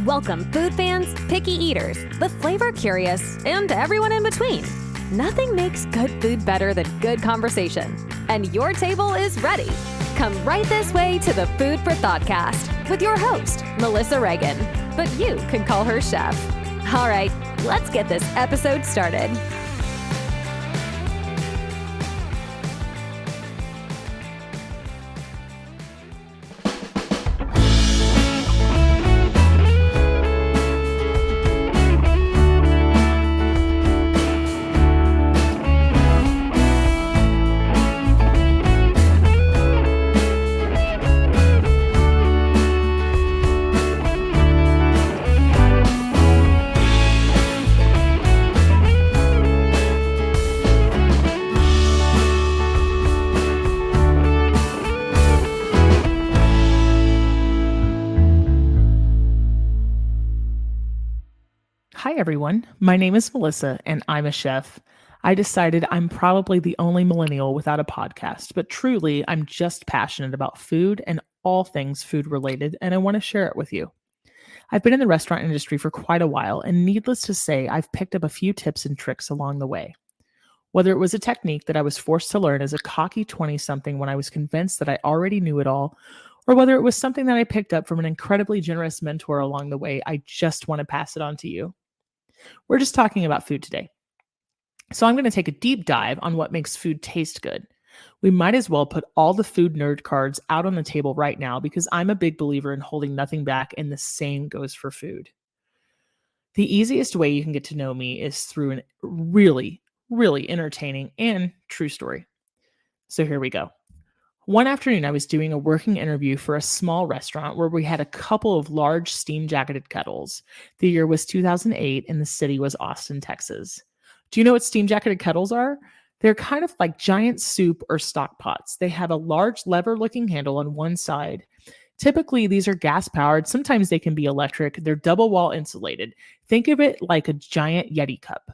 Welcome, food fans, picky eaters, the flavor curious, and everyone in between. Nothing makes good food better than good conversation. And your table is ready. Come right this way to the Food For ThoughtCast with your host, Melissa Reagan. But you can call her Chef. All right, let's get this episode started. Hi everyone, my name is Melissa and I'm a chef. I decided I'm probably the only millennial without a podcast, but truly I'm just passionate about food and all things food related, and I want to share it with you. I've been in the restaurant industry for quite a while, and needless to say, I've picked up a few tips and tricks along the way. Whether it was a technique that I was forced to learn as a cocky 20-something when I was convinced that I already knew it all, or whether it was something that I picked up from an incredibly generous mentor along the way, I just want to pass it on to you. We're just talking about food today. So I'm going to take a deep dive on what makes food taste good. We might as well put all the food nerd cards out on the table right now because I'm a big believer in holding nothing back, and the same goes for food. The easiest way you can get to know me is through a really entertaining and true story. So here we go. One afternoon, I was doing a working interview for a small restaurant where we had a couple of large steam-jacketed kettles. The year was 2008 and the city was Austin, Texas. Do you know what steam-jacketed kettles are? They're kind of like giant soup or stock pots. They have a large lever-looking handle on one side. Typically, these are gas-powered. Sometimes they can be electric. They're double-wall insulated. Think of it like a giant Yeti cup.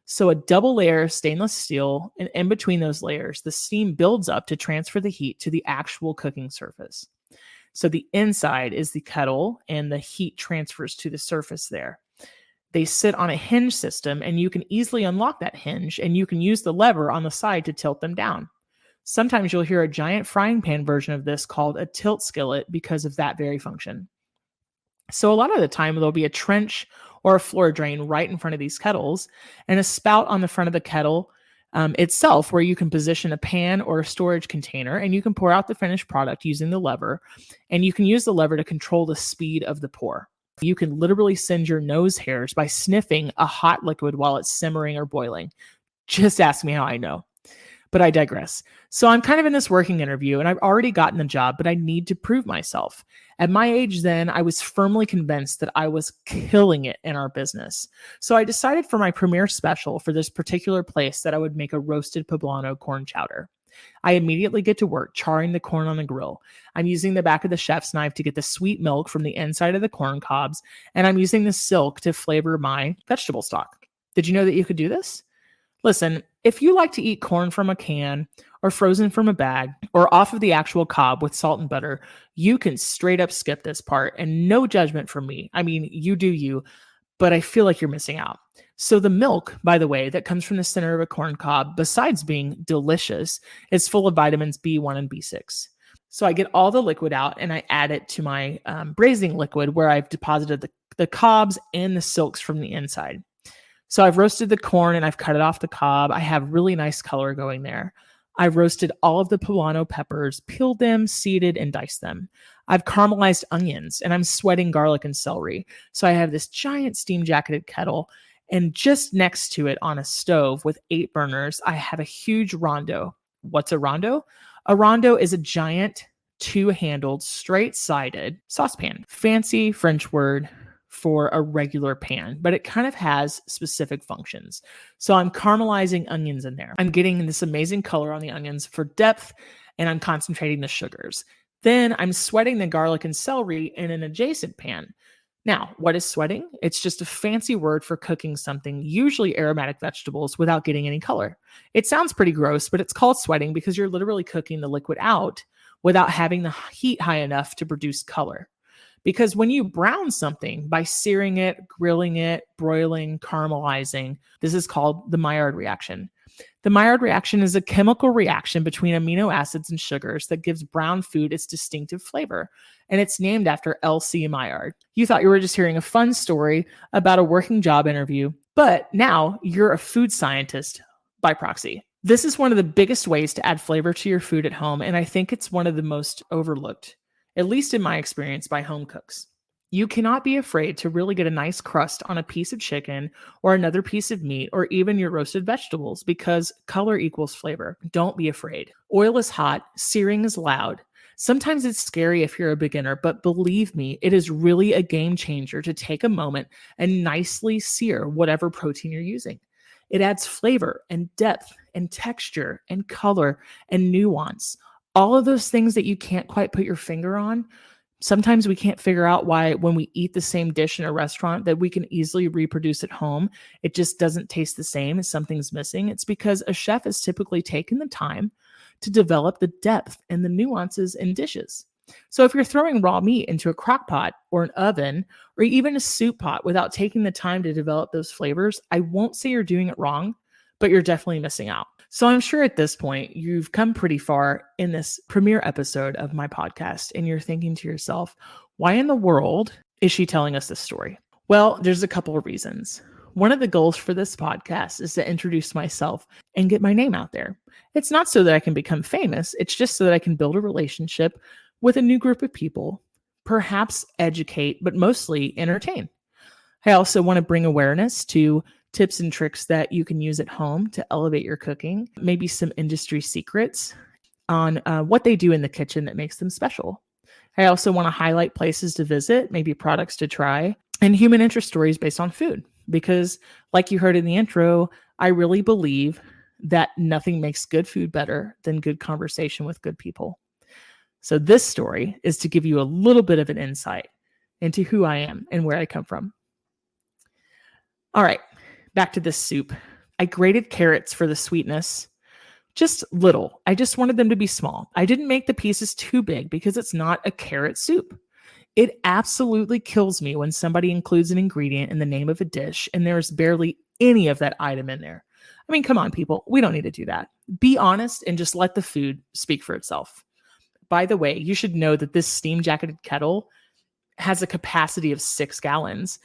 So a double layer of stainless steel, and in between those layers, the steam builds up to transfer the heat to the actual cooking surface. So the inside is the kettle, and the heat transfers to the surface there. They sit on a hinge system, and you can easily unlock that hinge, and you can use the lever on the side to tilt them down. Sometimes you'll hear a giant frying pan version of this called a tilt skillet because of that very function. So a lot of the time, there'll be a trench or a floor drain right in front of these kettles, and a spout on the front of the kettle itself where you can position a pan or a storage container, and you can pour out the finished product using the lever, and you can use the lever to control the speed of the pour. You can literally send your nose hairs by sniffing a hot liquid while it's simmering or boiling. Just ask me how I know. But I digress. So I'm kind of in this working interview, and I've already gotten the job, but I need to prove myself. At my age then, I was firmly convinced that I was killing it in our business. So I decided for my premiere special for this particular place that I would make a roasted poblano corn chowder. I immediately get to work charring the corn on the grill. I'm using the back of the chef's knife to get the sweet milk from the inside of the corn cobs, and I'm using the silk to flavor my vegetable stock. Did you know that you could do this? Listen, if you like to eat corn from a can or frozen from a bag or off of the actual cob with salt and butter, you can straight up skip this part, and no judgment from me. I mean, you do you, but I feel like you're missing out. So the milk, by the way, that comes from the center of a corn cob, besides being delicious, is full of vitamins B1 and B6. So I get all the liquid out and I add it to my braising liquid where I've deposited the cobs and the silks from the inside. So I've roasted the corn and I've cut it off the cob. I have really nice color going there. I've roasted all of the poblano peppers, peeled them, seeded, and diced them. I've caramelized onions, and I'm sweating garlic and celery. So I have this giant steam-jacketed kettle, and just next to it on a stove with 8 burners, I have a huge rondo. What's a rondo? A rondo is a giant, 2-handled, straight-sided saucepan. Fancy French word for a regular pan, but it kind of has specific functions. So I'm caramelizing onions in there. I'm getting this amazing color on the onions for depth, and I'm concentrating the sugars. Then I'm sweating the garlic and celery in an adjacent pan. Now, what is sweating? It's just a fancy word for cooking something, usually aromatic vegetables, without getting any color. It sounds pretty gross, but it's called sweating because you're literally cooking the liquid out without having the heat high enough to produce color. Because when you brown something by searing it, grilling it, broiling, caramelizing, this is called the Maillard reaction. The Maillard reaction is a chemical reaction between amino acids and sugars that gives brown food its distinctive flavor, and it's named after L.C. Maillard. You thought you were just hearing a fun story about a working job interview, but now you're a food scientist by proxy. This is one of the biggest ways to add flavor to your food at home, and I think it's one of the most overlooked, at least in my experience, by home cooks. You cannot be afraid to really get a nice crust on a piece of chicken or another piece of meat or even your roasted vegetables because color equals flavor. Don't be afraid. Oil is hot, searing is loud. Sometimes it's scary if you're a beginner, but believe me, it is really a game changer to take a moment and nicely sear whatever protein you're using. It adds flavor and depth and texture and color and nuance. All of those things that you can't quite put your finger on. Sometimes we can't figure out why when we eat the same dish in a restaurant that we can easily reproduce at home, it just doesn't taste the same, as something's missing. It's because a chef has typically taken the time to develop the depth and the nuances in dishes. So if you're throwing raw meat into a crock pot or an oven or even a soup pot without taking the time to develop those flavors, I won't say you're doing it wrong, but you're definitely missing out. So I'm sure at this point, you've come pretty far in this premiere episode of my podcast, and you're thinking to yourself, why in the world is she telling us this story? Well, there's a couple of reasons. One of the goals for this podcast is to introduce myself and get my name out there. It's not so that I can become famous. It's just so that I can build a relationship with a new group of people, perhaps educate, but mostly entertain. I also want to bring awareness to tips and tricks that you can use at home to elevate your cooking, maybe some industry secrets on what they do in the kitchen that makes them special. I also want to highlight places to visit, maybe products to try, and human interest stories based on food. Because like you heard in the intro, I really believe that nothing makes good food better than good conversation with good people. So this story is to give you a little bit of an insight into who I am and where I come from. All right, back to this soup. I grated carrots for the sweetness, just little. I just wanted them to be small. I didn't make the pieces too big because it's not a carrot soup. It absolutely kills me when somebody includes an ingredient in the name of a dish and there's barely any of that item in there. I mean, come on, people. We don't need to do that. Be honest and just let the food speak for itself. By the way, you should know that this steam-jacketed kettle has a capacity of 6 gallons.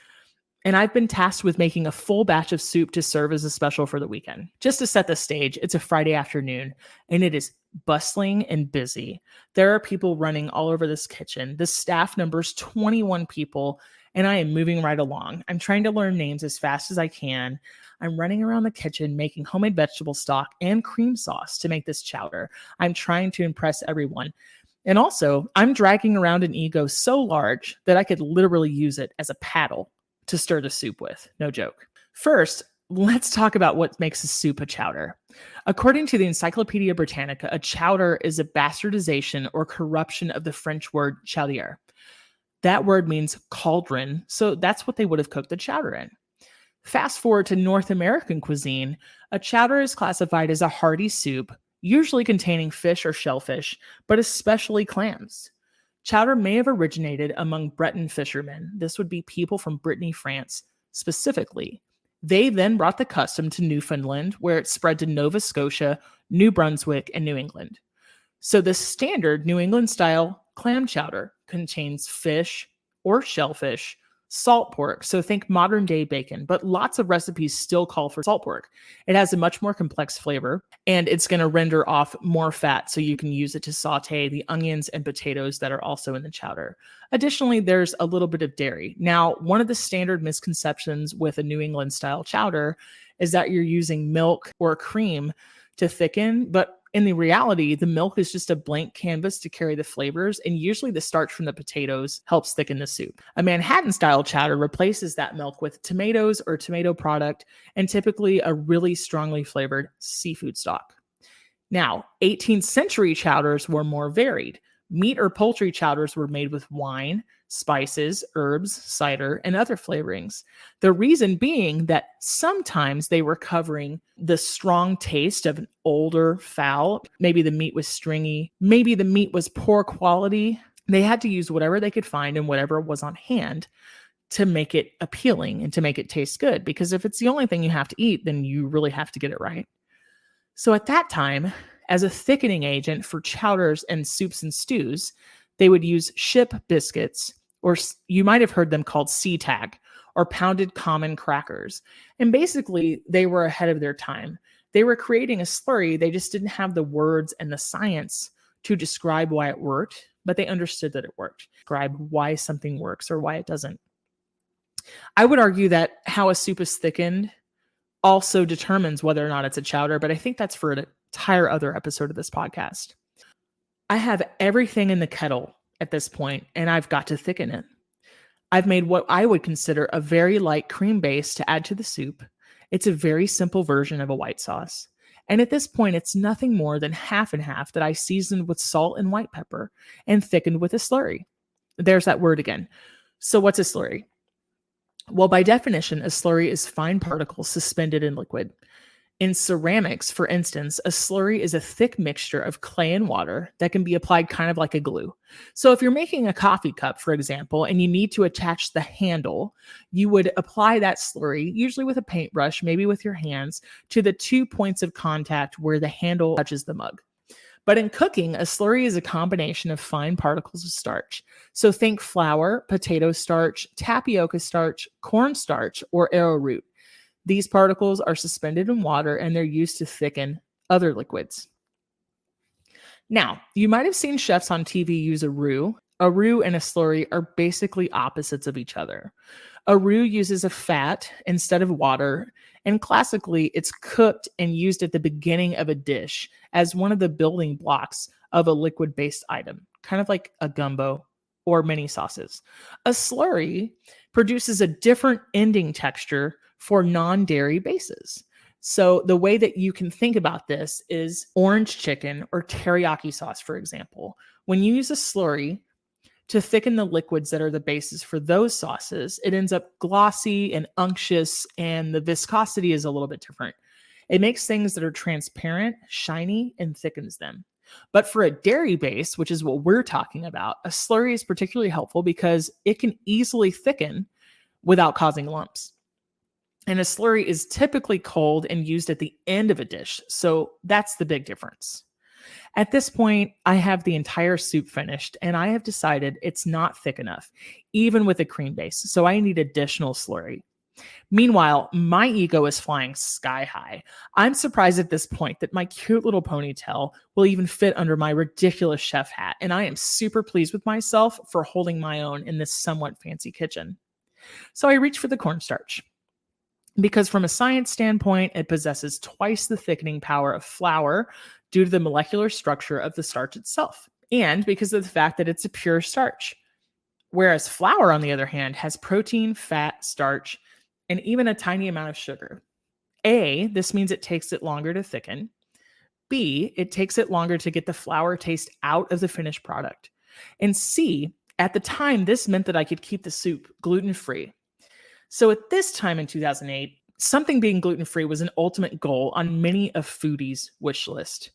And I've been tasked with making a full batch of soup to serve as a special for the weekend. Just to set the stage, it's a Friday afternoon, and it is bustling and busy. There are people running all over this kitchen. The staff numbers 21 people, and I am moving right along. I'm trying to learn names as fast as I can. I'm running around the kitchen making homemade vegetable stock and cream sauce to make this chowder. I'm trying to impress everyone. And also, I'm dragging around an ego so large that I could literally use it as a paddle to stir the soup with. No joke. First, let's talk about what makes a soup a chowder. According to the Encyclopedia Britannica, a chowder is a bastardization or corruption of the French word chaudière. That word means cauldron, so that's what they would have cooked the chowder in. Fast forward to North American cuisine, a chowder is classified as a hearty soup, usually containing fish or shellfish, but especially clams. Chowder may have originated among Breton fishermen. This would be people from Brittany, France, specifically. They then brought the custom to Newfoundland, where it spread to Nova Scotia, New Brunswick, and New England. So the standard New England-style clam chowder contains fish or shellfish, salt pork, so think modern-day bacon, but lots of recipes still call for salt pork. It has a much more complex flavor, and it's going to render off more fat, so you can use it to saute the onions and potatoes that are also in the chowder. Additionally, there's a little bit of dairy. Now, one of the standard misconceptions with a New England-style chowder is that you're using milk or cream to thicken, but in the reality, the milk is just a blank canvas to carry the flavors, and usually the starch from the potatoes helps thicken the soup. A Manhattan-style chowder replaces that milk with tomatoes or tomato product, and typically a really strongly flavored seafood stock. Now, 18th century chowders were more varied. Meat or poultry chowders were made with wine, spices, herbs, cider, and other flavorings. The reason being that sometimes they were covering the strong taste of an older fowl. Maybe the meat was stringy. Maybe the meat was poor quality. They had to use whatever they could find and whatever was on hand to make it appealing and to make it taste good. Because if it's the only thing you have to eat, then you really have to get it right. So at that time, as a thickening agent for chowders and soups and stews, they would use ship biscuits, or you might have heard them called SeaTac, or pounded common crackers. And basically, they were ahead of their time. They were creating a slurry. They just didn't have the words and the science to describe why it worked, but they understood that it worked. Describe why something works or why it doesn't. I would argue that how a soup is thickened also determines whether or not it's a chowder, but I think that's for an entire other episode of this podcast. I have everything in the kettle at this point, and I've got to thicken it. I've made what I would consider a very light cream base to add to the soup. It's a very simple version of a white sauce. And at this point, it's nothing more than half and half that I seasoned with salt and white pepper and thickened with a slurry. There's that word again. So what's a slurry? Well, by definition, a slurry is fine particles suspended in liquid. In ceramics, for instance, a slurry is a thick mixture of clay and water that can be applied kind of like a glue. So if you're making a coffee cup, for example, and you need to attach the handle, you would apply that slurry, usually with a paintbrush, maybe with your hands, to the 2 points of contact where the handle touches the mug. But in cooking, a slurry is a combination of fine particles of starch. So think flour, potato starch, tapioca starch, cornstarch, or arrowroot. These particles are suspended in water and they're used to thicken other liquids. Now, you might have seen chefs on TV use a roux. A roux and a slurry are basically opposites of each other. A roux uses a fat instead of water, and classically, it's cooked and used at the beginning of a dish as one of the building blocks of a liquid-based item, kind of like a gumbo or mini sauces. A slurry produces a different ending texture for non-dairy bases. So the way that you can think about this is orange chicken or teriyaki sauce, for example. When you use a slurry to thicken the liquids that are the bases for those sauces, it ends up glossy and unctuous, and the viscosity is a little bit different. It makes things that are transparent, shiny, and thickens them. But for a dairy base, which is what we're talking about, a slurry is particularly helpful because it can easily thicken without causing lumps. And a slurry is typically cold and used at the end of a dish. So that's the big difference. At this point, I have the entire soup finished and I have decided it's not thick enough, even with a cream base. So I need additional slurry. Meanwhile, my ego is flying sky high. I'm surprised at this point that my cute little ponytail will even fit under my ridiculous chef hat. And I am super pleased with myself for holding my own in this somewhat fancy kitchen. So I reach for the cornstarch, because from a science standpoint, it possesses twice the thickening power of flour due to the molecular structure of the starch itself, and because of the fact that it's a pure starch. Whereas flour, on the other hand, has protein, fat, starch, and even a tiny amount of sugar. A, this means it takes it longer to thicken. B, it takes it longer to get the flour taste out of the finished product. And C, at the time, this meant that I could keep the soup gluten-free. So at this time in 2008, something being gluten-free was an ultimate goal on many of foodies' wish list,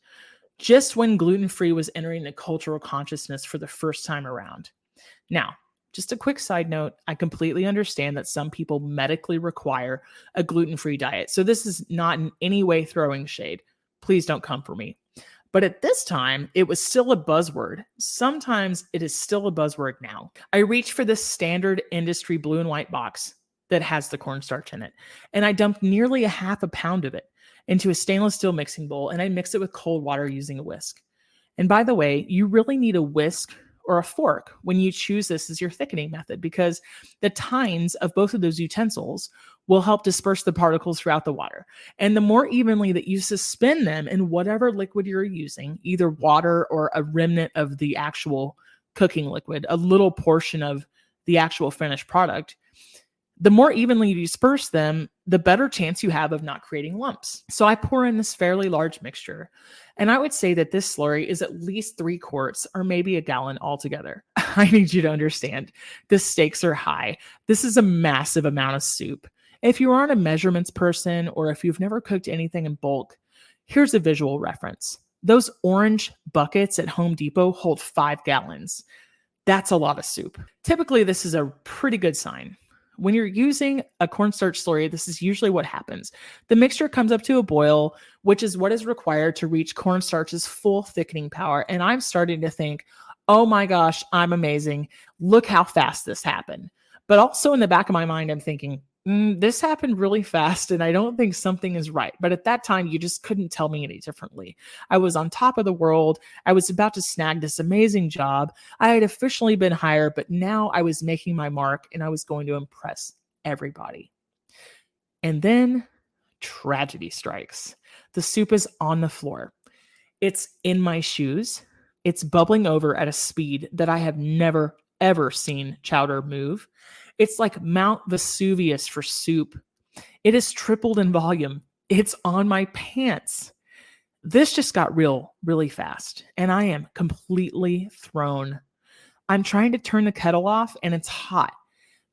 just when gluten-free was entering the cultural consciousness for the first time around. Now, just a quick side note, I completely understand that some people medically require a gluten-free diet. So this is not in any way throwing shade. Please don't come for me. But at this time, it was still a buzzword. Sometimes it is still a buzzword now. I reached for this standard industry blue and white box that has the cornstarch in it, and I dumped nearly a half a pound of it into a stainless steel mixing bowl, and I mix it with cold water using a whisk. And by the way, you really need a whisk or a fork when you choose this as your thickening method, because the tines of both of those utensils will help disperse the particles throughout the water. And the more evenly that you suspend them in whatever liquid you're using, either water or a remnant of the actual cooking liquid, a little portion of the actual finished product, the more evenly you disperse them, the better chance you have of not creating lumps. So I pour in this fairly large mixture, and I would say that this slurry is at least 3 quarts or maybe a gallon altogether. I need you to understand, the stakes are high. This is a massive amount of soup. If you aren't a measurements person, or if you've never cooked anything in bulk, here's a visual reference. Those orange buckets at Home Depot hold 5 gallons. That's a lot of soup. Typically, this is a pretty good sign. When you're using a cornstarch slurry, this is usually what happens. The mixture comes up to a boil, which is what is required to reach cornstarch's full thickening power. And I'm starting to think, oh my gosh, I'm amazing. Look how fast this happened. But also in the back of my mind, I'm thinking, this happened really fast and I don't think something is right. But at that time, you just couldn't tell me any differently. I was on top of the world. I was about to snag this amazing job. I had officially been hired, but now I was making my mark and I was going to impress everybody. And then tragedy strikes. The soup is on the floor. It's in my shoes. It's bubbling over at a speed that I have never, ever seen chowder move. It's like Mount Vesuvius for soup. It has tripled in volume. It's on my pants. This just got real, really fast, and I am completely thrown. I'm trying to turn the kettle off, and it's hot.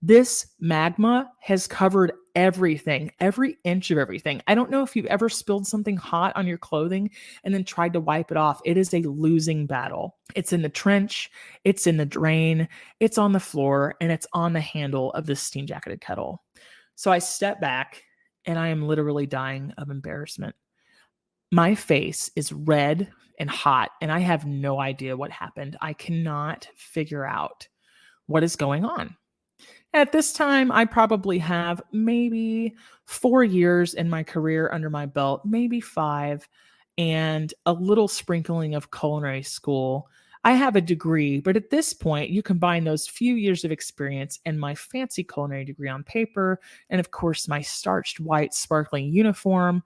This magma has covered everything, every inch of everything. I don't know if you've ever spilled something hot on your clothing and then tried to wipe it off. It is a losing battle. It's in the trench, it's in the drain, it's on the floor, and it's on the handle of this steam jacketed kettle. So I step back and I am literally dying of embarrassment. My face is red and hot, and I have no idea what happened. I cannot figure out what is going on. At this time, I probably have maybe 4 years in my career under my belt, maybe 5, and a little sprinkling of culinary school. I have a degree, but at this point, you combine those few years of experience and my fancy culinary degree on paper, and of course, my starched white sparkling uniform,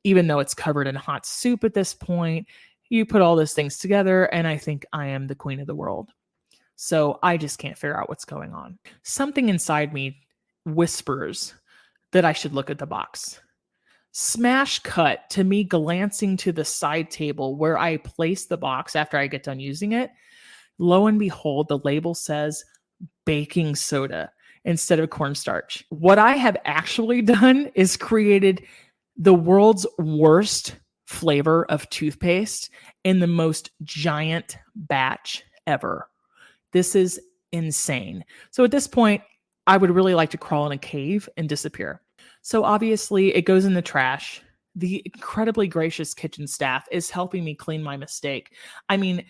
even though it's covered in hot soup at this point. You put all those things together, and I think I am the queen of the world. So I just can't figure out what's going on. Something inside me whispers that I should look at the box. Smash cut to me glancing to the side table where I place the box after I get done using it. Lo and behold, the label says baking soda instead of cornstarch. What I have actually done is created the world's worst flavor of toothpaste in the most giant batch ever. This is insane. So at this point, I would really like to crawl in a cave and disappear. So obviously, it goes in the trash. The incredibly gracious kitchen staff is helping me clean my mistake. I mean,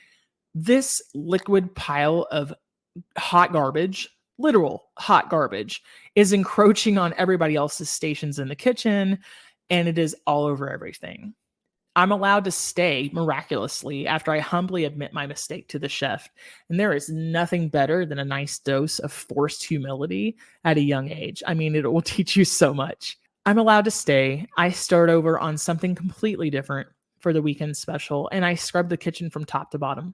this liquid pile of hot garbage, literal hot garbage, is encroaching on everybody else's stations in the kitchen, and it is all over everything. I'm allowed to stay miraculously after I humbly admit my mistake to the chef. And there is nothing better than a nice dose of forced humility at a young age. I mean, it will teach you so much. I'm allowed to stay. I start over on something completely different for the weekend special, and I scrub the kitchen from top to bottom.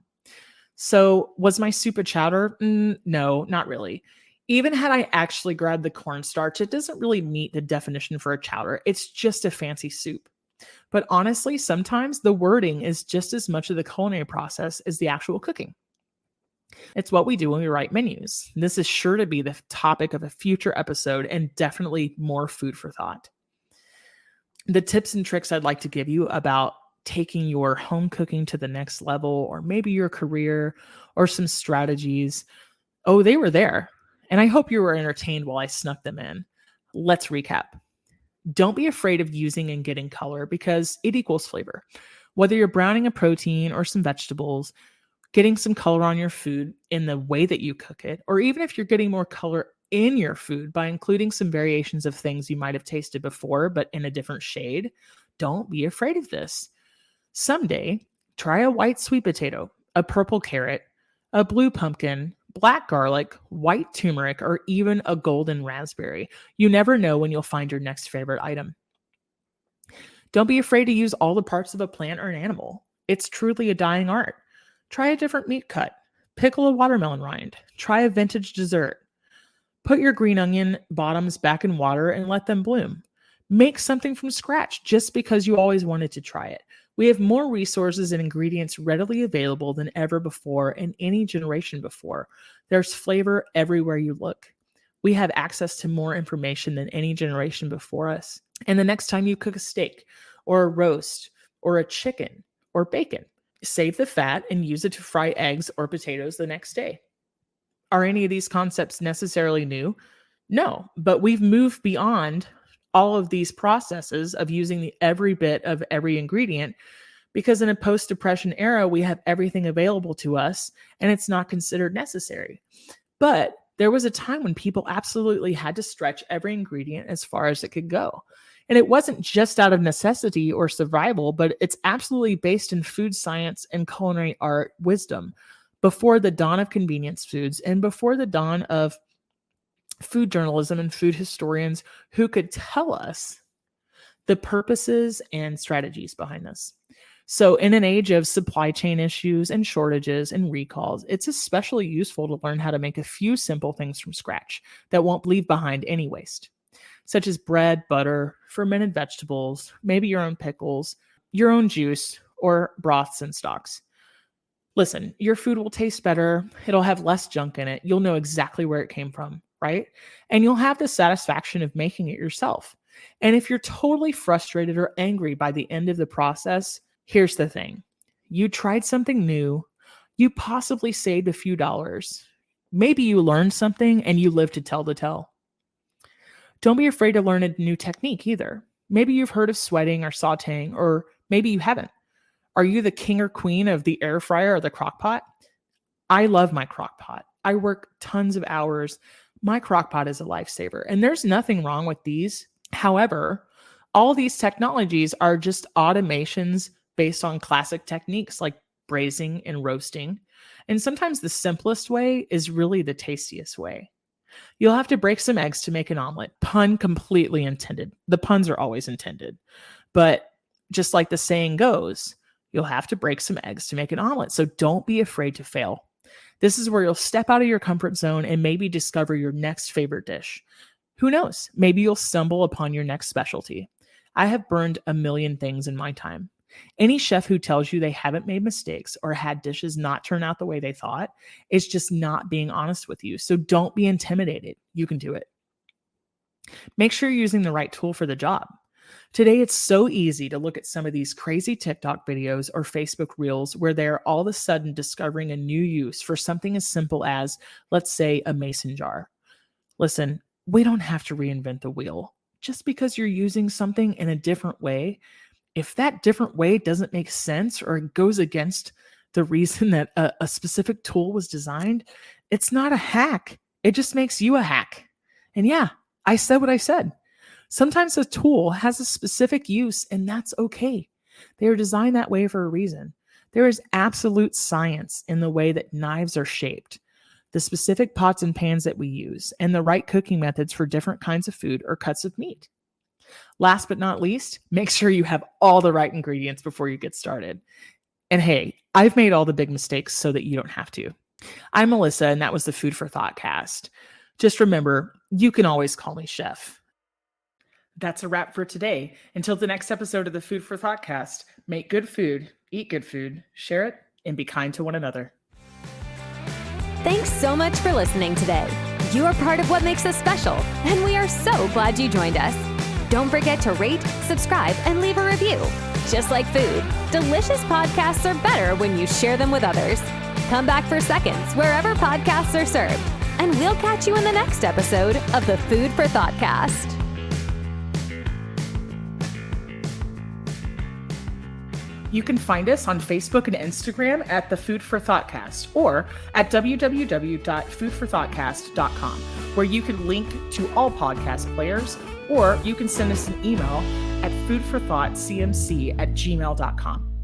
So was my soup a chowder? No, not really. Even had I actually grabbed the cornstarch, it doesn't really meet the definition for a chowder. It's just a fancy soup. But honestly, sometimes the wording is just as much of the culinary process as the actual cooking. It's what we do when we write menus. This is sure to be the topic of a future episode and definitely more food for thought. The tips and tricks I'd like to give you about taking your home cooking to the next level, or maybe your career, or some strategies, oh, they were there. And I hope you were entertained while I snuck them in. Let's recap. Don't be afraid of using and getting color because it equals flavor. Whether you're browning a protein or some vegetables, getting some color on your food in the way that you cook it, or even if you're getting more color in your food by including some variations of things you might have tasted before, but in a different shade, don't be afraid of this. Someday, try a white sweet potato, a purple carrot, a blue pumpkin, black garlic, white turmeric, or even a golden raspberry. You never know when you'll find your next favorite item. Don't be afraid to use all the parts of a plant or an animal. It's truly a dying art. Try a different meat cut. Pickle a watermelon rind. Try a vintage dessert. Put your green onion bottoms back in water and let them bloom. Make something from scratch just because you always wanted to try it. We have more resources and ingredients readily available than ever before in any generation before. There's flavor everywhere you look. We have access to more information than any generation before us. And the next time you cook a steak or a roast or a chicken or bacon, save the fat and use it to fry eggs or potatoes the next day. Are any of these concepts necessarily new? No, but we've moved beyond all of these processes of using every bit of every ingredient because in a post-depression era, we have everything available to us and it's not considered necessary. But there was a time when people absolutely had to stretch every ingredient as far as it could go. And it wasn't just out of necessity or survival, but it's absolutely based in food science and culinary art wisdom before the dawn of convenience foods and before the dawn of food journalism and food historians who could tell us the purposes and strategies behind this. So, in an age of supply chain issues and shortages and recalls, it's especially useful to learn how to make a few simple things from scratch that won't leave behind any waste, such as bread, butter, fermented vegetables, maybe your own pickles, your own juice, or broths and stocks. Listen, your food will taste better. It'll have less junk in it. You'll know exactly where it came from, right? And you'll have the satisfaction of making it yourself. And if you're totally frustrated or angry by the end of the process, here's the thing. You tried something new. You possibly saved a few dollars. Maybe you learned something and you live to tell the tale. Don't be afraid to learn a new technique either. Maybe you've heard of sweating or sauteing, or maybe you haven't. Are you the king or queen of the air fryer or the crock pot? I love my crock pot. I work tons of hours. My crock pot is a lifesaver, and there's nothing wrong with these. However, all these technologies are just automations based on classic techniques like braising and roasting. And sometimes the simplest way is really the tastiest way. You'll have to break some eggs to make an omelet. Pun completely intended. The puns are always intended. But just like the saying goes, you'll have to break some eggs to make an omelet. So don't be afraid to fail. This is where you'll step out of your comfort zone and maybe discover your next favorite dish. Who knows? Maybe you'll stumble upon your next specialty. I have burned a million things in my time. Any chef who tells you they haven't made mistakes or had dishes not turn out the way they thought is just not being honest with you. So don't be intimidated. You can do it. Make sure you're using the right tool for the job. Today, it's so easy to look at some of these crazy TikTok videos or Facebook Reels where they're all of a sudden discovering a new use for something as simple as, let's say, a mason jar. Listen, we don't have to reinvent the wheel. Just because you're using something in a different way, if that different way doesn't make sense or it goes against the reason that a specific tool was designed, it's not a hack. It just makes you a hack. And yeah, I said what I said. Sometimes a tool has a specific use, and that's okay. They are designed that way for a reason. There is absolute science in the way that knives are shaped, the specific pots and pans that we use, and the right cooking methods for different kinds of food or cuts of meat. Last but not least, make sure you have all the right ingredients before you get started. And hey, I've made all the big mistakes so that you don't have to. I'm Melissa, and that was the Food for ThoughtCast. Just remember, you can always call me Chef. That's a wrap for today. Until the next episode of the Food for ThoughtCast, make good food, eat good food, share it, and be kind to one another. Thanks so much for listening today. You are part of what makes us special, and we are so glad you joined us. Don't forget to rate, subscribe, and leave a review. Just like food, delicious podcasts are better when you share them with others. Come back for seconds wherever podcasts are served, and we'll catch you in the next episode of the Food for ThoughtCast. You can find us on Facebook and Instagram at the Food for ThoughtCast or at www.foodforthoughtcast.com, where you can link to all podcast players, or you can send us an email at foodforthoughtcmc@gmail.com.